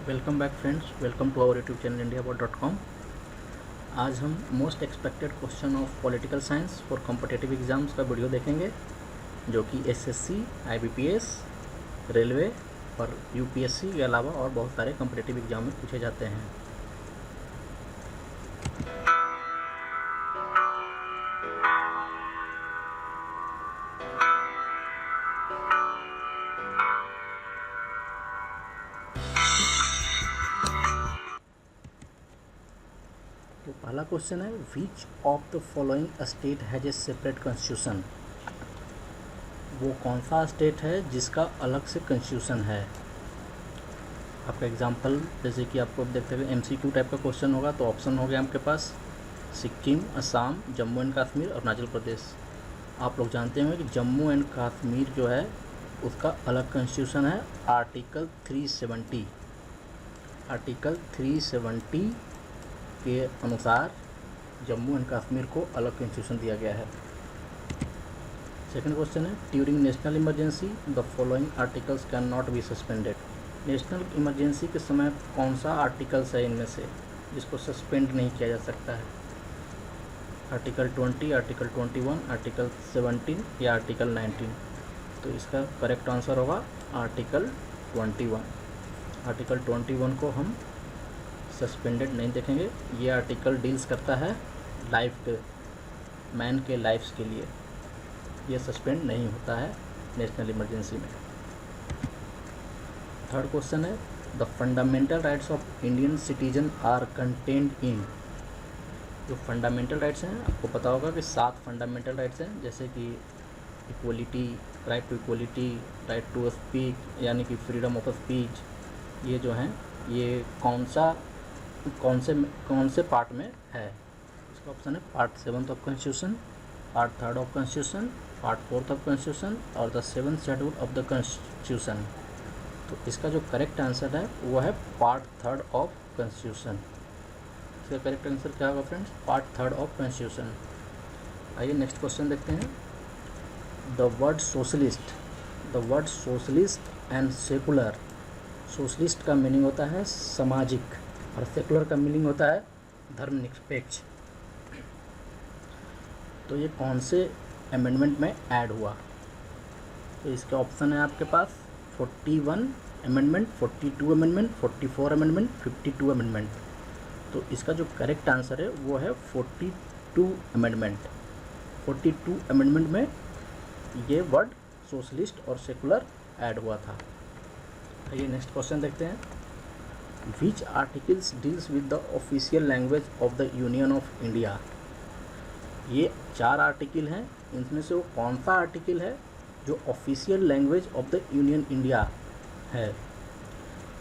Welcome back friends, welcome to our YouTube channel indiabot.com। आज हम most expected question of political science for competitive exams का video देखेंगे, जो कि SSC, IBPS, railway और UPSC के अलावा और बहुत सारे कॉम्पिटिटिव एग्जाम में पूछे जाते हैं। तो पहला क्वेश्चन है, which of the following state has a separate constitution. वो कौन सा स्टेट है जिसका अलग से कॉन्स्टिट्यूशन है। आपका एग्जांपल जैसे कि आपको देखते हैं एमसीक्यू टाइप का क्वेश्चन होगा, तो ऑप्शन हो गया आपके पास सिक्किम, असम, जम्मू एंड कश्मीर, अरुणाचल प्रदेश। आप लोग जानते होंगे कि जम्मू एंड कश्मीर जो है उसका अलग कॉन्स्टिट्यूशन है, आर्टिकल 370। आर्टिकल 370 के अनुसार जम्मू एंड कश्मीर को अलग कॉन्स्टिट्यूशन दिया गया है। सेकंड क्वेश्चन है, during national emergency the following articles can not be suspended. National emergency के समय कौन सा आर्टिकल्स है इनमें से जिसको सस्पेंड नहीं किया जा सकता है। आर्टिकल 20, आर्टिकल 21, आर्टिकल 17 या आर्टिकल 19। तो इसका करेक्ट आंसर होगा आर्टिकल 21। आर्टिकल 21 को हम सस्पेंडेड नहीं देखेंगे। ये आर्टिकल डील्स करता है लाइफ के, मैन के लाइफ्स के लिए। ये सस्पेंड नहीं होता है नेशनल इमरजेंसी में। थर्ड क्वेश्चन है, the fundamental rights of Indian citizen are contained in. जो फंडामेंटल राइट्स हैं, आपको पता होगा कि 7 फंडामेंटल राइट्स हैं, जैसे कि equality, right to equality, right to speech यानी कि फ्रीडम ऑफ स्पीच। ये जो हैं ये कौन से पार्ट में है। इसका ऑप्शन है part 7 of constitution, part 3 of constitution, part 4 of constitution और the 7th schedule of the constitution. तो इसका जो करेक्ट आंसर है वो है पार्ट 3 ऑफ कॉन्स्टिट्यूशन। इसका करेक्ट आंसर क्या होगा फ्रेंड्स, पार्ट 3 ऑफ कॉन्स्टिट्यूशन। आइए नेक्स्ट क्वेश्चन देखते हैं। The word socialist and secular. Socialist का मीनिंग होता है सामाजिक और सेकुलर का मीनिंग होता है धर्मनिरपेक्ष। तो ये कौन से अमेंडमेंट में ऐड हुआ। तो इसके ऑप्शन है आपके पास 41 अमेंडमेंट, 42 अमेंडमेंट, 44 अमेंडमेंट, 52 अमेंडमेंट। तो इसका जो करेक्ट आंसर है वो है 42 अमेंडमेंट। 42 अमेंडमेंट में ये वर्ड सोशलिस्ट और सेकुलर ऐड हुआ था। आइए नेक्स्ट क्वेश्चन देखते हैं। Which articles deals with the official language of the union of India. ये 4 आर्टिकल हैं, इनमें से वो कौन सा आर्टिकल है जो official language of the union India है।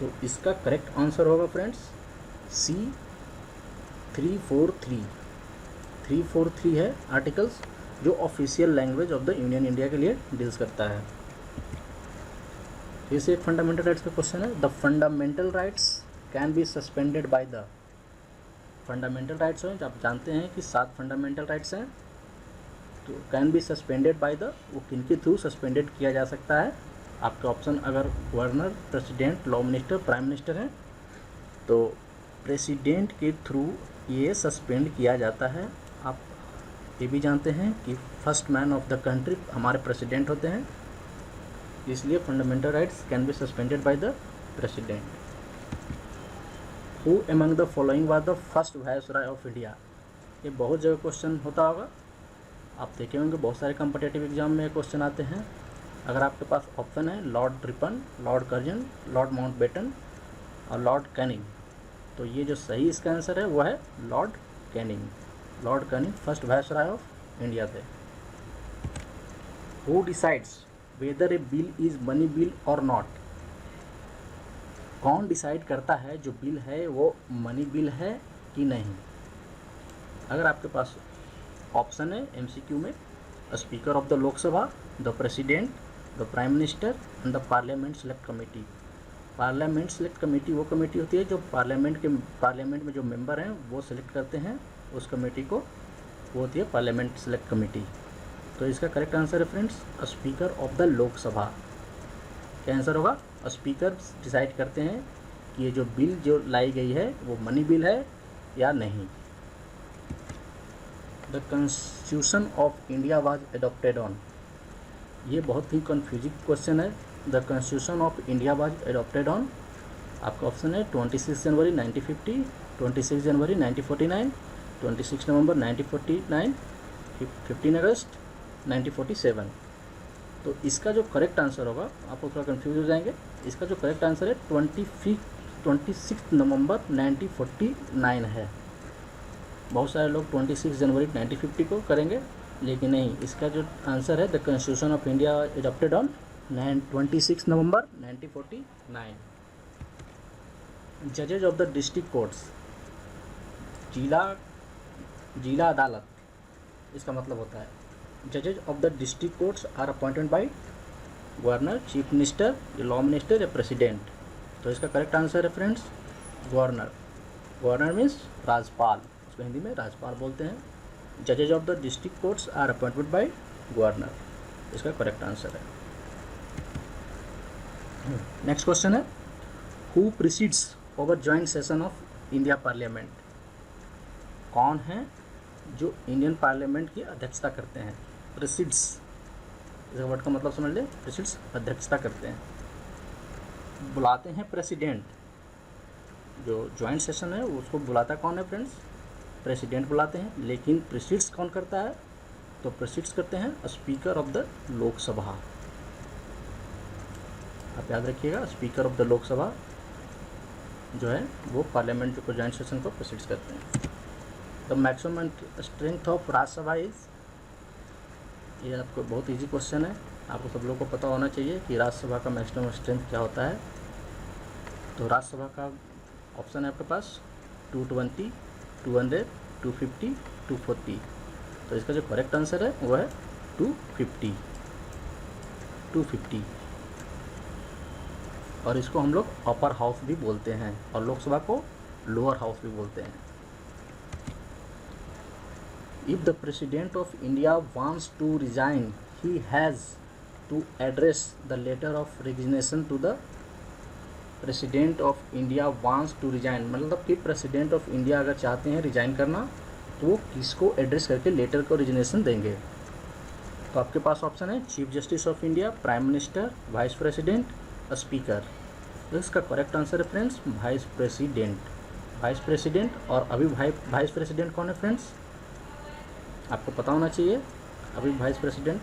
तो इसका करेक्ट आंसर होगा फ्रेंड्स सी 343। 343 है आर्टिकल्स जो official language of the union India के लिए डील्स करता है। फिर से एक फंडामेंटल राइट्स का क्वेश्चन है, the fundamental rights can be suspended by the. Fundamental rights हैं, आप जानते हैं कि 7 फंडामेंटल राइट्स हैं, तो can be suspended by the, वो किन के थ्रू सस्पेंडेड किया जा सकता है। आपके ऑप्शन अगर governor, president, law minister, prime minister हैं, तो प्रेसिडेंट के थ्रू ये सस्पेंड किया जाता है। आप ये भी जानते हैं कि first man of the country हमारे प्रेसिडेंट होते हैं, इसलिए fundamental rights can be suspended by the president. Who among the following was the first viceroy of India. ये बहुत जगह क्वेश्चन होता होगा, आप देखे होंगे बहुत सारे कॉम्पिटिटिव एग्जाम में क्वेश्चन आते हैं। अगर आपके पास ऑप्शन है Lord Ripon, Lord Curzon, Lord Mountbatten और लॉर्ड कैनिंग, तो ये जो सही इसका आंसर है वो है Lord Canning. Lord Canning first viceroy of India थे। Who decides whether a bill is money bill और नॉट। कौन डिसाइड करता है जो बिल है वो मनी बिल है कि नहीं। अगर आपके पास ऑप्शन है एमसीक्यू में, speaker of the Lok Sabha, the president, the prime minister and the parliament select committee. Parliament select committee वो कमेटी होती है जो पार्लियामेंट में जो मेंबर हैं वो सिलेक्ट करते हैं उस कमेटी को, वो होती है पार्लियामेंट सेलेक्ट कमेटी। तो इसका करेक्ट आंसर है friends speaker of the Lok Sabha. क्या आंसर होगा, स्पीकर डिसाइड करते हैं कि ये जो बिल जो लाई गई है वो मनी बिल है या नहीं। The constitution of India was adopted on, ये बहुत ही कन्फ्यूजिंग क्वेश्चन है। The constitution of India was adopted on, आपका ऑप्शन है 26 जनवरी 1950, 26 जनवरी 1949, 26 नवंबर 1949, 15 अगस्त 1947। तो इसका जो करेक्ट आंसर होगा, आप थोड़ा कंफ्यूज हो जाएंगे, इसका जो करेक्ट आंसर है 26 नवंबर 1949 है। बहुत सारे लोग 26 जनवरी 1950 को करेंगे, लेकिन नहीं, इसका जो आंसर है the constitution of India adopted on 26 November 1949। जजेज ऑफ द डिस्ट्रिक्ट कोर्ट्स, जिला अदालत, इसका मतलब होता है जजेज of the district courts are appointed by governor, chief minister, law minister या प्रेसिडेंट। तो इसका करेक्ट आंसर है फ्रेंड्स गवर्नर। गवर्नर मीन्स राज्यपाल, इसको हिंदी में राज्यपाल बोलते हैं। जजेज of the district courts are appointed by governor, इसका करेक्ट आंसर है। नेक्स्ट क्वेश्चन है who precedes over joint session of India parliament, कौन है जो इंडियन पार्लियामेंट की अध्यक्षता करते हैं। प्रीसीड्स, इसका वर्ड का मतलब समझ ले, प्रीसीड्स अध्यक्षता करते हैं। बुलाते हैं प्रेसिडेंट, जो जॉइंट सेशन है उसको बुलाता कौन है फ्रेंड्स, प्रेसिडेंट बुलाते हैं। लेकिन प्रीसीड्स कौन करता है, तो प्रीसीड्स करते हैं स्पीकर ऑफ द लोकसभा। आप याद रखिएगा, स्पीकर ऑफ द लोकसभा जो है वो पार्लियामेंट को जॉइंट सेशन को प्रीसीड्स करते हैं। The maximum strength of Rajya Sabha is, ये आपको बहुत इजी क्वेश्चन है, आपको सब लोगों को पता होना चाहिए कि राज्यसभा का मैक्सिमम स्ट्रेंथ क्या होता है। तो राज्यसभा का ऑप्शन है आपके पास 220, 200, 250, 240। तो इसका जो करेक्ट आंसर है वो है 250, 250। और इसको हम लोग अपर हाउस भी बोलते हैं और लोकसभा को लोअर हाउस भी बोलते हैं। If the President of India wants to resign, he has to address the letter of resignation to the President of India wants to resign, मतलब कि President of India अगर चाहते हैं रिजाइन करना तो वो किसको एड्रेस करके लेटर को रिजिग्नेशन देंगे। तो आपके पास ऑप्शन है chief justice of India, prime minister, vice president, speaker. तो इसका करेक्ट आंसर है friends vice president, vice president. और अभी वाइस प्रेसिडेंट कौन है फ्रेंड्स, आपको पता होना चाहिए। अभी vice president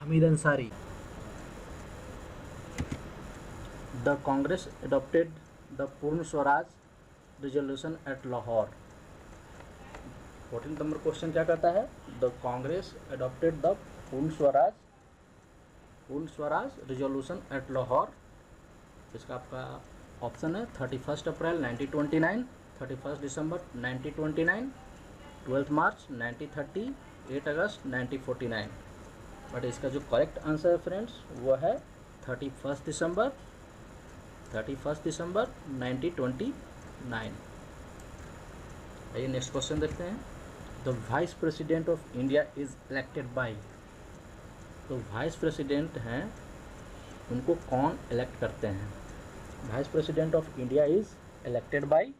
Hamid Ansari. The Congress adopted the Purna Swaraj resolution at Lahore. 14 number question क्या कहता है, the Congress adopted the Purna Swaraj resolution at Lahore. इसका आपका ऑप्शन है 31 अप्रैल 1929, 31 दिसंबर 1929, 12 मार्च 1930, 8 अगस्त 1949। बट इसका जो करेक्ट आंसर है फ्रेंड्स वो है 31 दिसंबर 1929। आइए नेक्स्ट क्वेश्चन देखते हैं। The vice president of India is elected by, तो वाइस प्रेसिडेंट हैं उनको कौन इलेक्ट करते हैं। Vice president of India is elected by,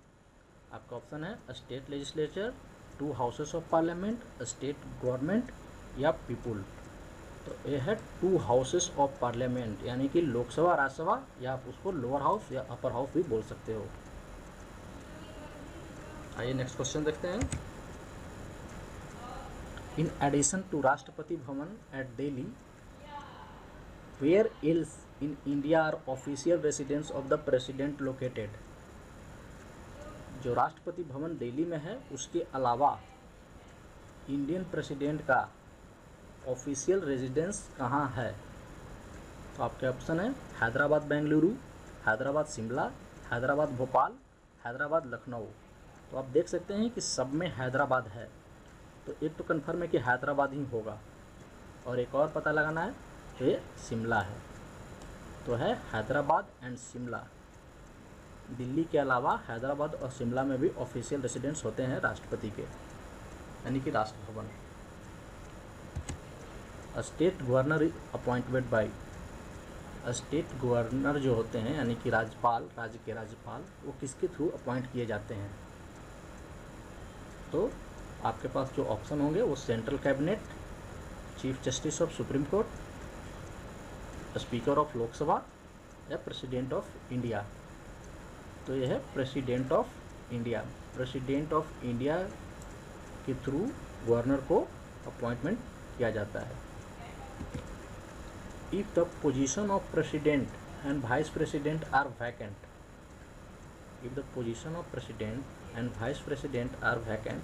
आपका ऑप्शन है state legislature, 2 houses of parliament, state government या पीपुल। तो ये है 2 हाउसेस ऑफ पार्लियामेंट, यानी कि लोकसभा, राज्यसभा, या आप उसको लोअर हाउस या अपर हाउस भी बोल सकते हो। आइए नेक्स्ट क्वेश्चन देखते हैं। In addition to Rashtrapati Bhavan at Delhi, where else in India are official residence of the president located. जो राष्ट्रपति भवन दिल्ली में है उसके अलावा इंडियन प्रेसिडेंट का ऑफिशियल रेजिडेंस कहाँ है। तो आपके ऑप्शन है हैदराबाद बेंगलुरु, हैदराबाद शिमला, हैदराबाद भोपाल, हैदराबाद लखनऊ। तो आप देख सकते हैं कि सब में हैदराबाद है, तो एक तो कन्फर्म है कि हैदराबाद ही होगा, और एक और पता लगाना है तो ये शिमला है। तो है हैदराबाद एंड शिमला। दिल्ली के अलावा हैदराबाद और शिमला में भी ऑफिशियल रेसिडेंस होते हैं राष्ट्रपति के, यानी कि राष्ट्र भवन। State governor is appointed by, state governor जो होते हैं यानी कि राज्यपाल, राज्य के राज्यपाल, वो किसके थ्रू अपॉइंट किए जाते हैं? तो आपके पास जो ऑप्शन होंगे वो central cabinet, chief justice of supreme court, speaker of Lok Sabha या प्रेसिडेंट ऑफ इंडिया। तो यह है president of India. President of India के थ्रू गवर्नर को अपॉइंटमेंट किया जाता है। If the position of president and vice president are vacant, if the position of president and vice president are vacant,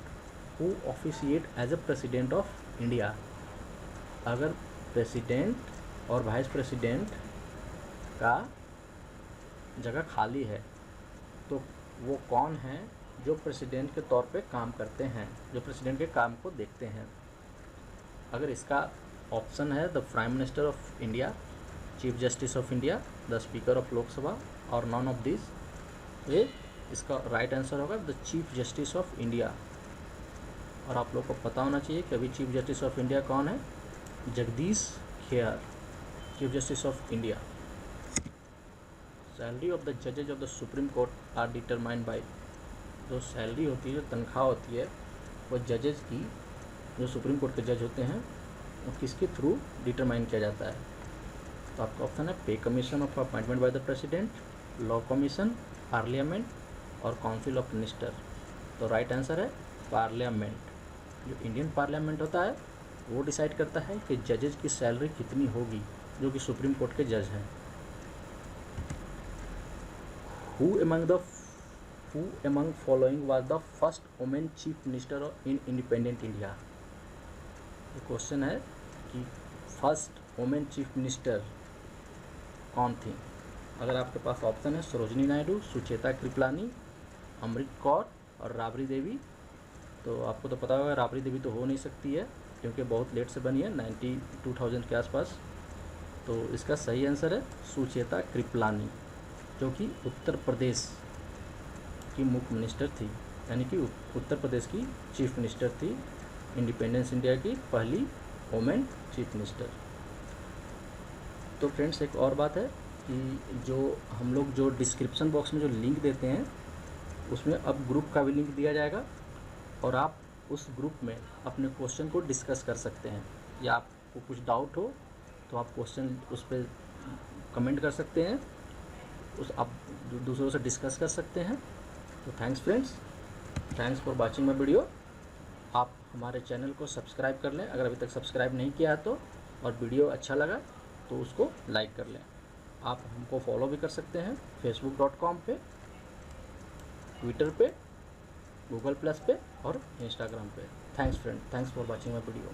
who officiate as a president of India. अगर president और vice president का जगह खाली है तो वो कौन है जो प्रेसिडेंट के तौर पे काम करते हैं, जो प्रेसिडेंट के काम को देखते हैं? अगर इसका ऑप्शन है the prime minister of India, chief justice of India, the speaker of Lok Sabha और नॉन ऑफ दिस, ये इसका राइट आंसर होगा the chief justice of India. और आप लोग को पता होना चाहिए कि अभी चीफ जस्टिस ऑफ इंडिया कौन है? Jagdish Khehar, chief justice of India. Salary of the जजेज of the supreme court are determined by, जो सैलरी होती है, जो तनख्वाह होती है, वो जजेज की, जो सुप्रीम कोर्ट के जज होते हैं, वो किसके थ्रू डिटरमाइन किया जाता है? तो आपका ऑप्शन है पे commission of appointment by the president, law commission, parliament और काउंसिल ऑफ मिनिस्टर। तो राइट आंसर है पार्लियामेंट। जो इंडियन पार्लियामेंट होता है वो डिसाइड करता है कि जजेज की सैलरी कितनी होगी, जो कि सुप्रीम कोर्ट के जज हैं। Who among following was the first woman chief minister in independent India? ये क्वेश्चन है कि फर्स्ट वुमेन चीफ मिनिस्टर कौन थी? अगर आपके पास ऑप्शन है सरोजिनी नायडू, सुचेता कृपलानी, अमृत कौर और राबड़ी देवी, तो आपको तो पता होगा राबड़ी देवी तो हो नहीं सकती है क्योंकि बहुत लेट से बनी है, 2000 के आसपास। तो इसका सही आंसर है सुचेता कृपलानी, जो कि उत्तर प्रदेश की मुख्य मिनिस्टर थी, यानी कि उत्तर प्रदेश की चीफ मिनिस्टर थी, इंडिपेंडेंस इंडिया की पहली वुमेन चीफ मिनिस्टर। तो फ्रेंड्स एक और बात है कि जो हम लोग जो डिस्क्रिप्शन बॉक्स में जो लिंक देते हैं उसमें अब ग्रुप का भी लिंक दिया जाएगा और आप उस ग्रुप में अपने क्वेश्चन को डिस्कस कर सकते हैं, या आपको कुछ डाउट हो तो आप क्वेश्चन उस पर कमेंट कर सकते हैं, उस आप दूसरों से डिस्कस कर सकते हैं। तो thanks friends, thanks for watching my video. आप हमारे चैनल को सब्सक्राइब कर लें अगर अभी तक सब्सक्राइब नहीं किया है तो, और वीडियो अच्छा लगा तो उसको लाइक कर लें। आप हमको फॉलो भी कर सकते हैं facebook.com पे, ट्विटर पे, गूगल प्लस पे और इंस्टाग्राम पे। Thanks friend, thanks for watching my video.